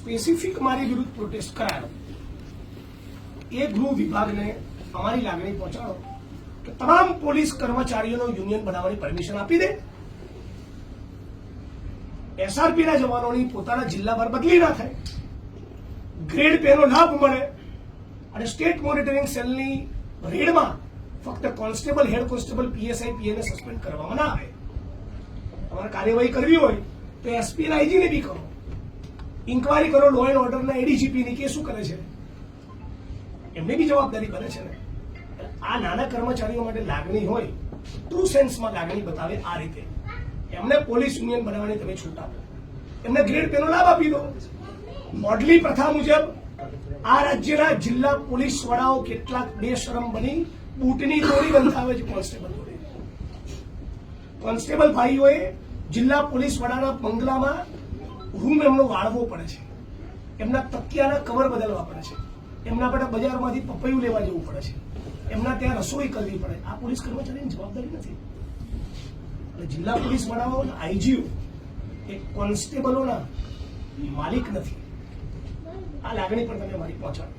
Specific મારી વિરુદ્ધ protest કરાયો એ ગૃહ વિભાગને અમારી લાગણી પહોંચાડો કે તમામ પોલીસ કર્મચારીઓનો યુનિયન બનાવવાની પરમિશન આપી દે, એસઆરપીના જવાનોની પોતાના જિલ્લા પર બદલી ના થાય, ગ્રેડ પેનો લાભ મળે અને સ્ટેટ મોનિટરિંગ સેલની રેડમાં ફક્ત કોન્સ્ટેબલ, હેડ કોન્સ્ટેબલ, પીએસઆઈ, પીએને સસ્પેન્ડ કરવામાં ના આવે. તમારે કાર્યવાહી કરવી હોય તો એસપી અને આઈજીને બી કરો, ઇન્કવાયરી કરો લો એન્ડ ઓર્ડરના એડીજીપીની કે શું કરે છે, એમને બી જવાબદારી બને છે ને. આ નાના કર્મચારીઓ માટે લાગણી હોય, ટ્રુ સેન્સમાં લાગણી બતાવે આ રીતે એમને પોલીસ યુનિયન બનાવવાની તમે છૂટ આપો, એમને ગ્રેડ પેનો લાભ આપી દો. મોડલી પ્રથા મુજબ આ રાજ્યના જિલ્લા પોલીસ વડાઓ કેટલાક બેશરમ બની બૂટની દોરી બંધાવે છે કોન્સ્ટેબલ જોડે. કોન્સ્ટેબલ ભાઈઓએ જિલ્લા પોલીસ વડાના બંગલામાં રૂમ એમનો વાળવો પડે છે, એમના તકિયાના કવર બદલવા પડે છે, એમના માટે બજારમાંથી પપૈયું લેવા જવું પડે છે, એમના ત્યાં રસોઈ કરવી પડે. આ પોલીસ કર્મચારીની જવાબદારી નથી. અને જિલ્લા પોલીસ વડાઓ આઈજીઓ એ કોન્સ્ટેબલોના માલિક નથી. આ લાગણી પણ તમે મારી પહોંચાડો.